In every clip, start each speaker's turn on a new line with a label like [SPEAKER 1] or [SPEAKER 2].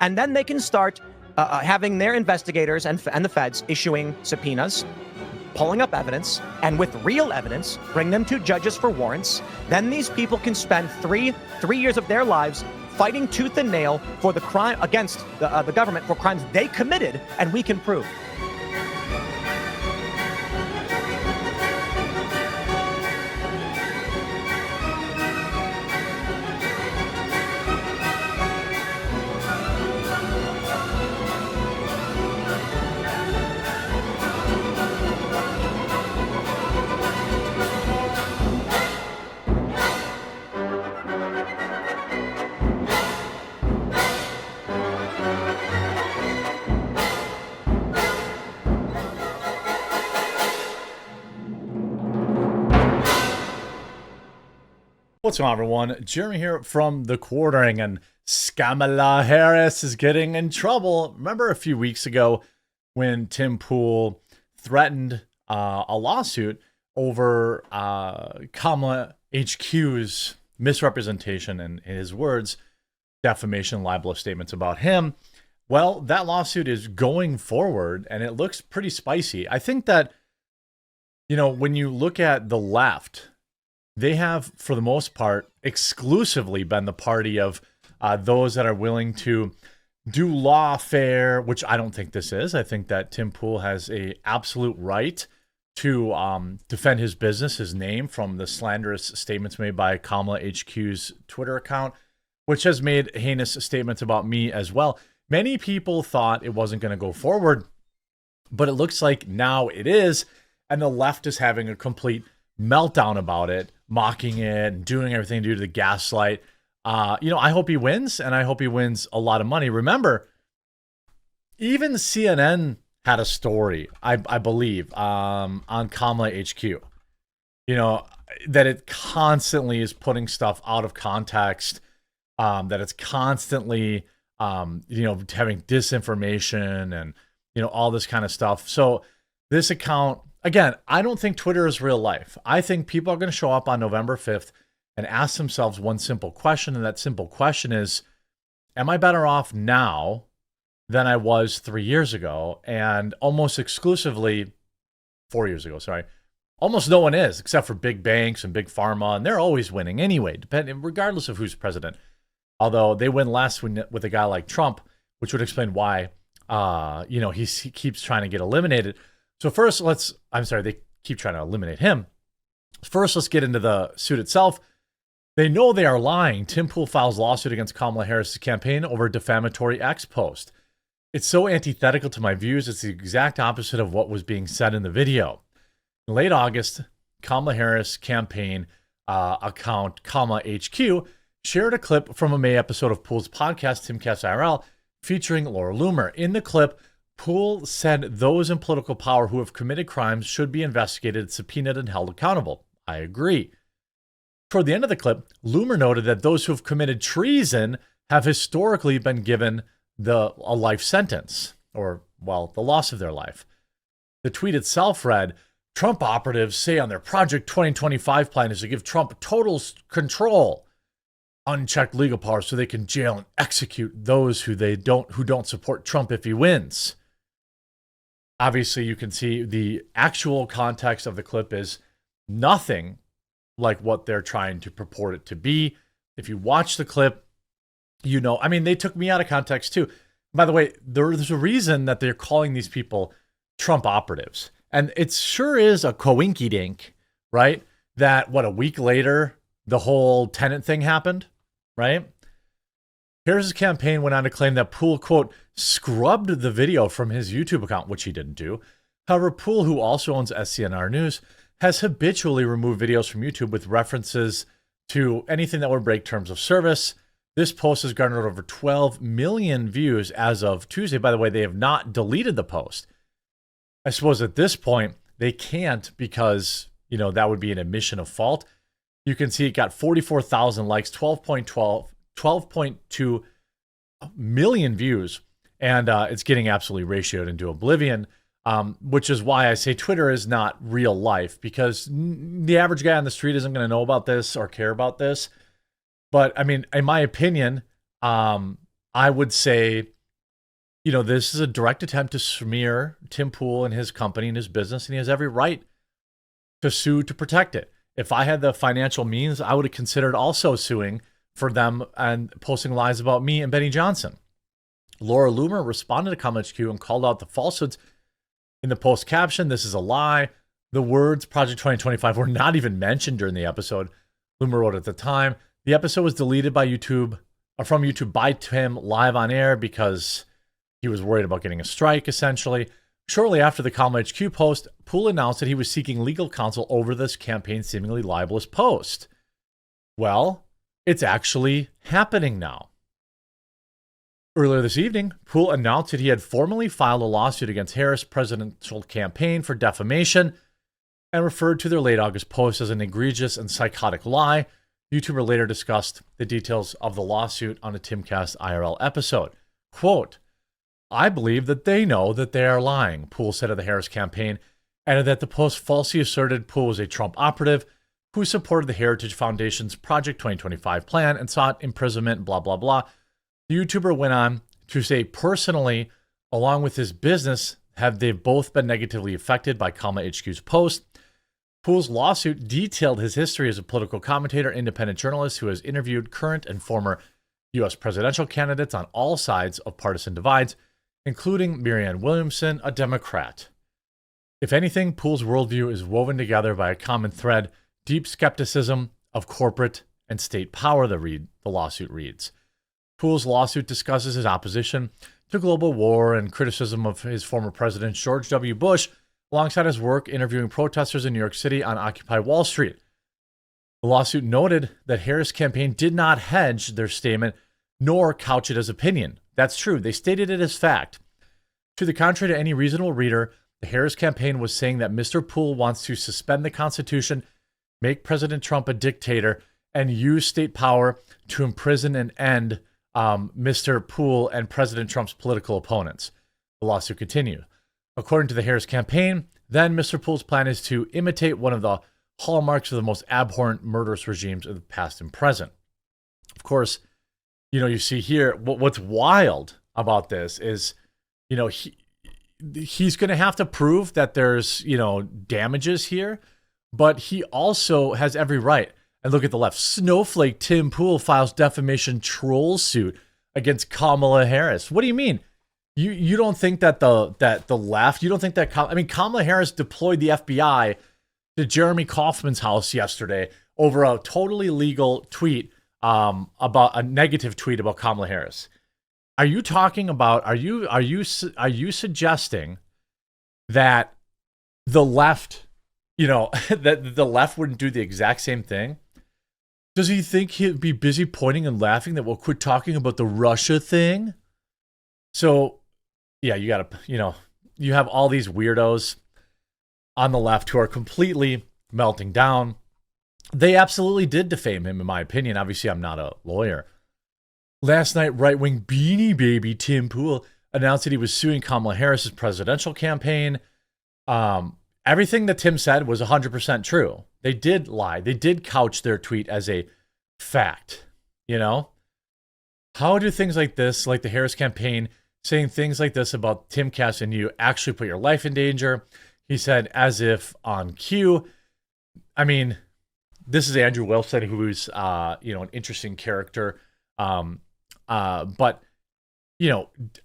[SPEAKER 1] And then they can start having their investigators and the feds issuing subpoenas, pulling up evidence, and with real evidence, bring them to judges for warrants. Then these people can spend three years of their lives fighting tooth and nail for the crime against the government for crimes they committed, and we can prove.
[SPEAKER 2] What's going on, everyone? Jeremy here from The Quartering, and Kamala Harris is getting in trouble. Remember a few weeks ago when Tim Pool threatened a lawsuit over Kamala HQ's misrepresentation and, in his words, defamation, libelous statements about him? Well, that lawsuit is going forward, and it looks pretty spicy. I think that, you know, when you look at the left, they have, for the most part, exclusively been the party of those that are willing to do lawfare, which I don't think this is. I think that Tim Pool has an absolute right to defend his business, his name, from the slanderous statements made by Kamala HQ's Twitter account, which has made heinous statements about me as well. Many people thought it wasn't going to go forward, but it looks like now it is, and the left is having a complete meltdown about it, mocking it and doing everything due to the gaslight. You know, I hope he wins, and I hope he wins a lot of money. Remember, even CNN had a story, I believe, on Kamala HQ. You know, that it constantly is putting stuff out of context, that it's constantly, you know, having disinformation and, you know, all this kind of stuff. So this account, again, I don't think Twitter is real life. I think people are going to show up on November 5th and ask themselves one simple question, and that simple question is, am I better off now than I was 3 years ago? And almost exclusively, 4 years ago, sorry, almost no one is, except for big banks and big pharma, and they're always winning anyway, regardless of who's president. Although they win less with a guy like Trump, which would explain why, you know, he keeps trying to get eliminated. So first, they keep trying to eliminate him. First, let's get into the suit itself. They know they are lying. Tim Pool files lawsuit against Kamala Harris' campaign over defamatory X post. It's so antithetical to my views, it's the exact opposite of what was being said in the video. In late August, Kamala Harris campaign account, Kamala HQ, shared a clip from a May episode of Pool's podcast, Timcast IRL, featuring Laura Loomer. In the clip, Pool said those in political power who have committed crimes should be investigated, subpoenaed, and held accountable. I agree. Toward the end of the clip, Loomer noted that those who have committed treason have historically been given a life sentence, or, well, the loss of their life. The tweet itself read, Trump operatives say on their Project 2025 plan is to give Trump total control, unchecked legal power so they can jail and execute those who don't support Trump if he wins. Obviously, you can see the actual context of the clip is nothing like what they're trying to purport it to be. If you watch the clip, you know, I mean, they took me out of context too. By the way, there's a reason that they're calling these people Trump operatives. And it sure is a coinky-dink, right? That, a week later, the whole tenant thing happened, right? Harris' campaign went on to claim that Pool, quote, scrubbed the video from his YouTube account, which he didn't do. However, Pool, who also owns SCNR News, has habitually removed videos from YouTube with references to anything that would break terms of service. This post has garnered over 12 million views as of Tuesday. By the way, they have not deleted the post. I suppose at this point, they can't because, you know, that would be an admission of fault. You can see it got 44,000 likes, 12.2 million views, and it's getting absolutely ratioed into oblivion, which is why I say Twitter is not real life, because the average guy on the street isn't going to know about this or care about this. But I mean, in my opinion, I would say, this is a direct attempt to smear Tim Pool and his company and his business, and he has every right to sue to protect it. If I had the financial means, I would have considered also suing for them and posting lies about me and Benny Johnson. Laura Loomer responded to Kamala HQ and called out the falsehoods in the post caption. This is a lie. The words Project 2025 were not even mentioned during the episode. Loomer wrote at the time, the episode was deleted by YouTube, or from YouTube by Tim live on air because he was worried about getting a strike, essentially. Shortly after the Kamala HQ post, Pool announced that he was seeking legal counsel over this campaign's seemingly libelous post. Well, it's actually happening now. Earlier this evening, Pool announced that he had formally filed a lawsuit against Harris' presidential campaign for defamation and referred to their late August post as an egregious and psychotic lie. The YouTuber later discussed the details of the lawsuit on a Timcast IRL episode. Quote, I believe that they know that they are lying, Pool said of the Harris campaign, and that the post falsely asserted Pool was a Trump operative who supported the Heritage Foundation's Project 2025 plan and sought imprisonment, blah, blah, blah. The YouTuber went on to say personally, along with his business, they both been negatively affected by Kamala HQ's post. Pool's lawsuit detailed his history as a political commentator, independent journalist who has interviewed current and former U.S. presidential candidates on all sides of partisan divides, including Marianne Williamson, a Democrat. If anything, Pool's worldview is woven together by a common thread, deep skepticism of corporate and state power, the lawsuit reads. Pool's lawsuit discusses his opposition to global war and criticism of his former president, George W. Bush, alongside his work interviewing protesters in New York City on Occupy Wall Street. The lawsuit noted that Harris' campaign did not hedge their statement nor couch it as opinion. That's true. They stated it as fact. To the contrary to any reasonable reader, the Harris campaign was saying that Mr. Pool wants to suspend the Constitution, make President Trump a dictator, and use state power to imprison and end Mr. Pool and President Trump's political opponents. The lawsuit continued. According to the Harris campaign, then Mr. Pool's plan is to imitate one of the hallmarks of the most abhorrent murderous regimes of the past and present. Of course, you see here, what's wild about this is, he's going to have to prove that there's, damages here, but he also has every right. And look at the left. Snowflake Tim Pool files defamation troll suit against Kamala Harris. What do you mean? You don't think that the left, you don't think that, Kamala Harris deployed the FBI to Jeremy Kauffman's house yesterday over a totally legal tweet about a negative tweet about Kamala Harris. Are you talking about, are you suggesting that the left, that the left wouldn't do the exact same thing? Does he think he'd be busy pointing and laughing that we'll quit talking about the Russia thing? So, yeah, you gotta, you have all these weirdos on the left who are completely melting down. They absolutely did defame him, in my opinion. Obviously, I'm not a lawyer. Last night, right-wing beanie baby Tim Pool announced that he was suing Kamala Harris's presidential campaign. Everything that Tim said was 100% true. They did lie. They did couch their tweet as a fact. How do things like this, like the Harris campaign, saying things like this about Timcast and you actually put your life in danger? He said, as if on cue. This is Andrew Wilson, who's, an interesting character. But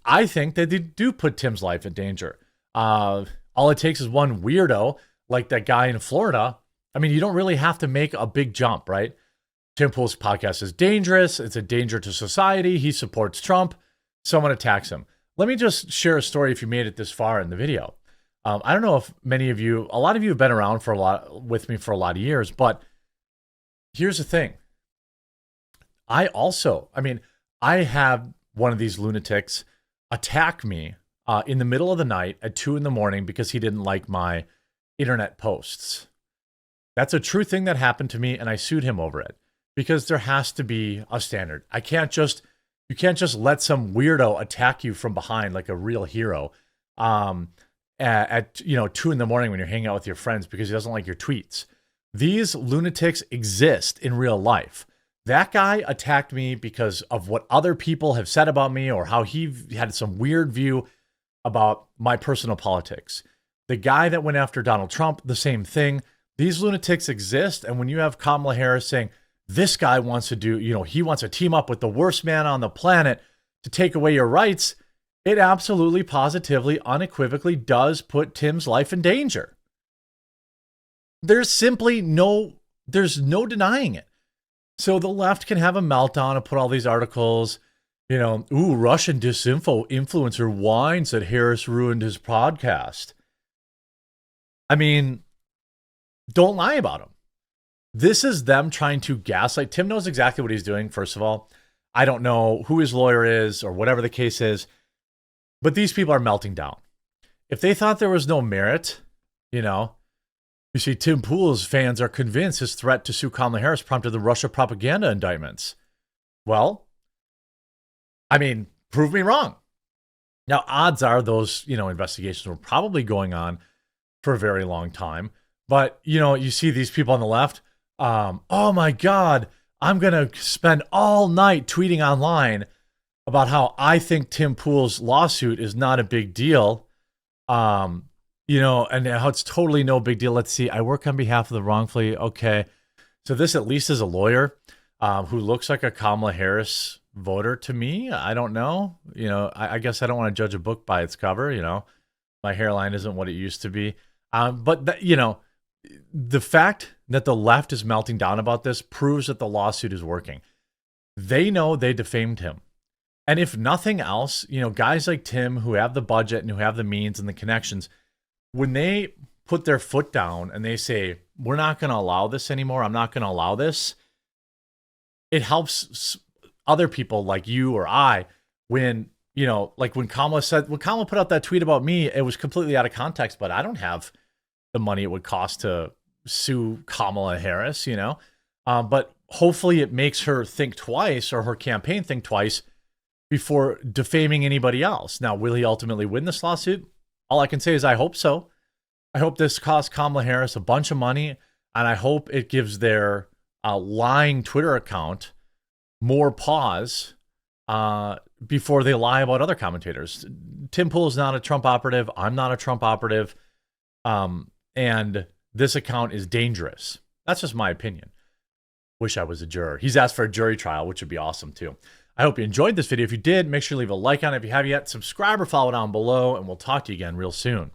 [SPEAKER 2] I think that they do put Tim's life in danger. All it takes is one weirdo, like that guy in Florida. You don't really have to make a big jump, right? Tim Pool's podcast is dangerous. It's a danger to society. He supports Trump. Someone attacks him. Let me just share a story if you made it this far in the video. I don't know if a lot of you have been around with me for a lot of years, but here's the thing. I have one of these lunatics attack me in the middle of the night at 2 a.m. because he didn't like my internet posts. That's a true thing that happened to me, and I sued him over it because there has to be a standard. You can't just let some weirdo attack you from behind like a real hero at 2 a.m. when you're hanging out with your friends because he doesn't like your tweets. These lunatics exist in real life. That guy attacked me because of what other people have said about me or how he had some weird view about my personal politics. The guy that went after Donald Trump, the same thing. These lunatics exist. And when you have Kamala Harris saying, this guy wants to do, he wants to team up with the worst man on the planet to take away your rights, it absolutely, positively, unequivocally does put Tim's life in danger. There's no denying it. So the left can have a meltdown and put all these articles, Russian disinfo influencer whines that Harris ruined his podcast. I mean, don't lie about him. This is them trying to gaslight. Tim knows exactly what he's doing, first of all. I don't know who his lawyer is or whatever the case is, but these people are melting down. If they thought there was no merit, you see, Tim Pool's fans are convinced his threat to sue Kamala Harris prompted the Russia propaganda indictments. Well, I mean, prove me wrong. Now, odds are those, investigations were probably going on for a very long time. But, you see these people on the left, oh my God, I'm going to spend all night tweeting online about how I think Tim Pool's lawsuit is not a big deal. And how it's totally no big deal. Let's see. I work on behalf of the wrongfully. Okay. So this at least is a lawyer who looks like a Kamala Harris voter to me. I don't know. I guess I don't want to judge a book by its cover. My hairline isn't what it used to be. But the fact that the left is melting down about this proves that the lawsuit is working. They know they defamed him. And if nothing else, guys like Tim who have the budget and who have the means and the connections, when they put their foot down and they say, we're not going to allow this anymore, I'm not going to allow this, it helps other people like you or I when, like when Kamala put out that tweet about me, it was completely out of context, but I don't have the money it would cost to sue Kamala Harris, but hopefully it makes her think twice or her campaign think twice before defaming anybody else. Now, will he ultimately win this lawsuit? All I can say is I hope so. I hope this costs Kamala Harris a bunch of money, and I hope it gives their lying Twitter account more pause before they lie about other commentators. Tim Pool is not a Trump operative. I'm not a Trump operative. And this account is dangerous. That's just my opinion. Wish I was a juror. He's asked for a jury trial, which would be awesome too. I hope you enjoyed this video. If you did, make sure to leave a like on it. If you haven't yet, subscribe or follow down below, and we'll talk to you again real soon.